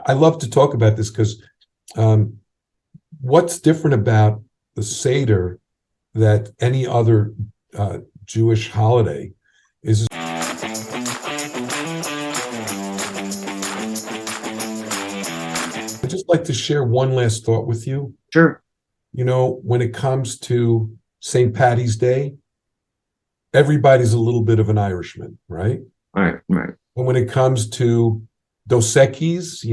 I love to talk about this because what's different about the seder that any other Jewish holiday is. I'd just like to share one last thought with you. Sure. When it comes to St. Patty's Day, everybody's a little bit of an Irishman, right? Right, right. And when it comes to Dos Equis,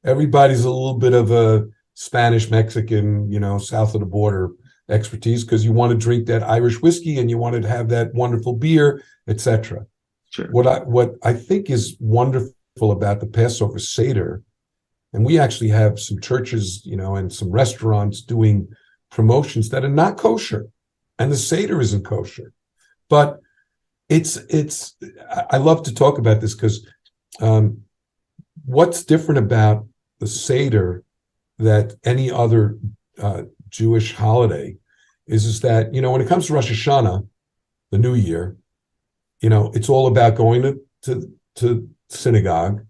everybody's a little bit of a Spanish, Mexican, south of the border expertise because you want to drink that Irish whiskey and you want to have that wonderful beer, etc. Sure. What I think is wonderful about the Passover Seder, and we actually have some churches, and some restaurants doing promotions that are not kosher, and the Seder isn't kosher. But I love to talk about this because what's different about the Seder that any other Jewish holiday is that, when it comes to Rosh Hashanah, the New Year, it's all about going to synagogue,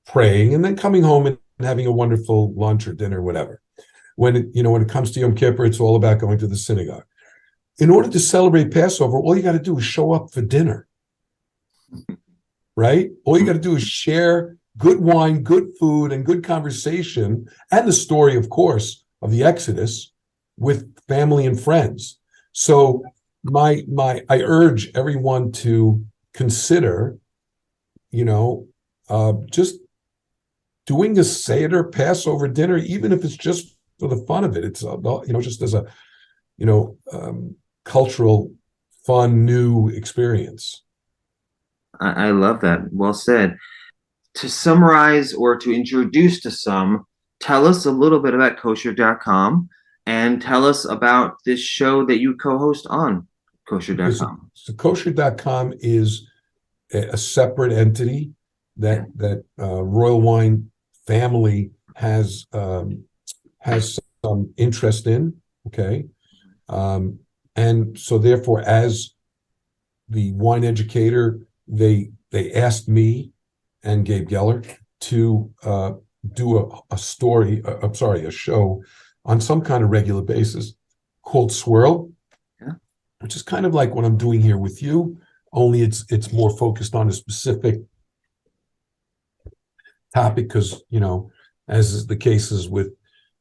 praying, and then coming home and having a wonderful lunch or dinner, whatever. When it comes to Yom Kippur, it's all about going to the synagogue. In order to celebrate Passover, all you got to do is show up for dinner, right? All you got to do is share good wine, good food, and good conversation, and the story, of course, of the Exodus with family and friends. So I urge everyone to consider, just doing a Seder Passover dinner, even if it's just for the fun of it. It's just as a cultural, fun, new experience. I love that. Well said. To summarize or to introduce to some, tell us a little bit about kosher.com and tell us about this show that you co-host on kosher.com. So kosher.com is a separate entity that Royal Wine family has some interest in. Okay. And so therefore, as the wine educator, they asked me and Gabe Geller to do a show on some kind of regular basis called Swirl, which is kind of like what I'm doing here with you, only it's more focused on a specific topic because, as is the cases with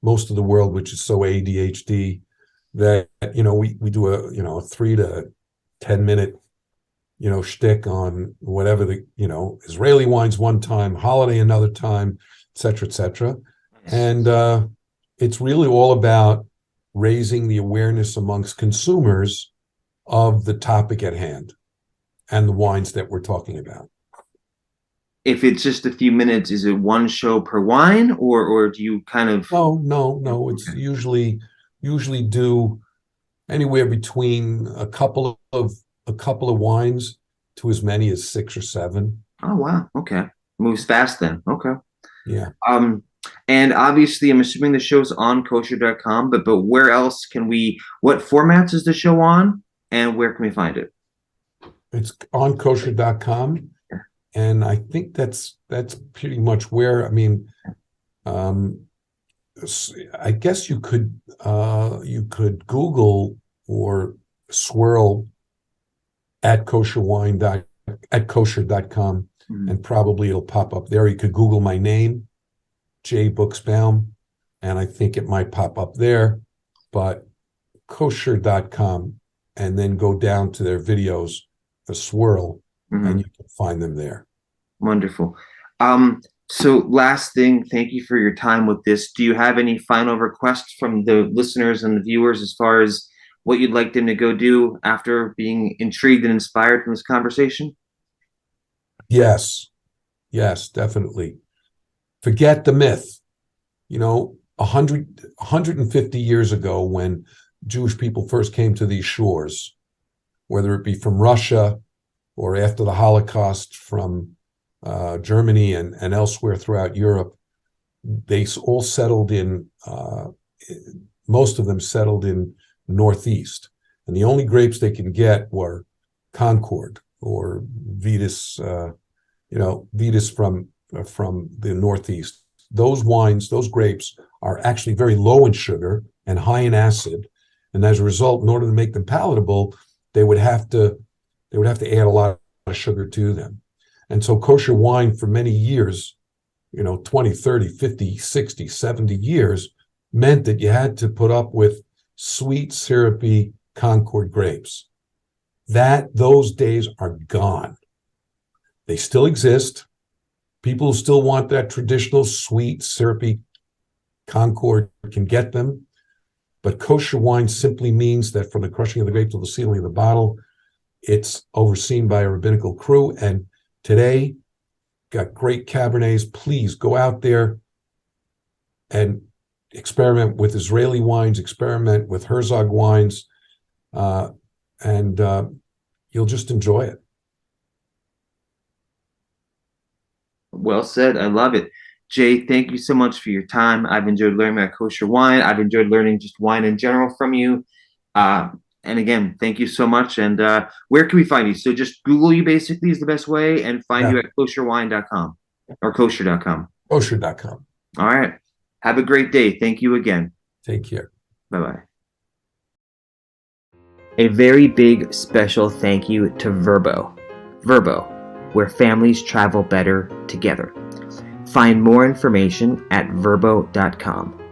most of the world, which is so ADHD, that, we do a 3 to 10 minute, shtick on whatever the, Israeli wines one time, holiday another time, et cetera, et cetera. And it's really all about raising the awareness amongst consumers of the topic at hand and the wines that we're talking about. If it's just a few minutes, is it one show per wine or do you kind of... No. It's usually do anywhere between a couple of wines to as many as 6 or 7. Oh, wow. Okay. Moves fast then. Okay. Yeah. And obviously I'm assuming the show's on kosher.com, but where else what formats is the show on and where can we find it? It's on kosher.com. And I think that's pretty much where, I guess you could Google or swirl at kosher.com and probably it'll pop up there. You could Google my name, Jay Buchsbaum, and I think it might pop up there, but kosher.com, and then go down to their videos for swirl, and you can find them there. Wonderful. So last thing, thank you for your time with this. Do you have any final requests from the listeners and the viewers as far as what you'd like them to go do after being intrigued and inspired from this conversation? Yes, definitely. Forget the myth. 150 years ago, when Jewish people first came to these shores, whether it be from Russia or after the Holocaust from Germany and elsewhere throughout Europe, they all settled in, most of them settled in the Northeast. And the only grapes they can get were Concord or Vitis, Vitis from from the Northeast. Those wines, those grapes, are actually very low in sugar and high in acid, and as a result, in order to make them palatable, they would have to add a lot of sugar to them. And so kosher wine for many years, 20, 30, 50, 60, 70 years, meant that you had to put up with sweet, syrupy Concord grapes. Those days are gone. They still exist. People who still want that traditional sweet, syrupy Concord can get them. But kosher wine simply means that from the crushing of the grape to the sealing of the bottle, it's overseen by a rabbinical crew. And today, got great Cabernets. Please go out there and experiment with Israeli wines, experiment with Herzog wines, and you'll just enjoy it. Well said. I love it. Jay, thank you so much for your time. I've enjoyed learning about kosher wine. I've enjoyed learning just wine in general from you. And again, thank you so much. And where can we find you? So just Google you basically is the best way, and find you at kosherwine.com or kosher.com. Kosher.com. All right. Have a great day. Thank you again. Take care. Bye-bye. A very big special thank you to Vrbo. Vrbo, where families travel better together. Find more information at vrbo.com.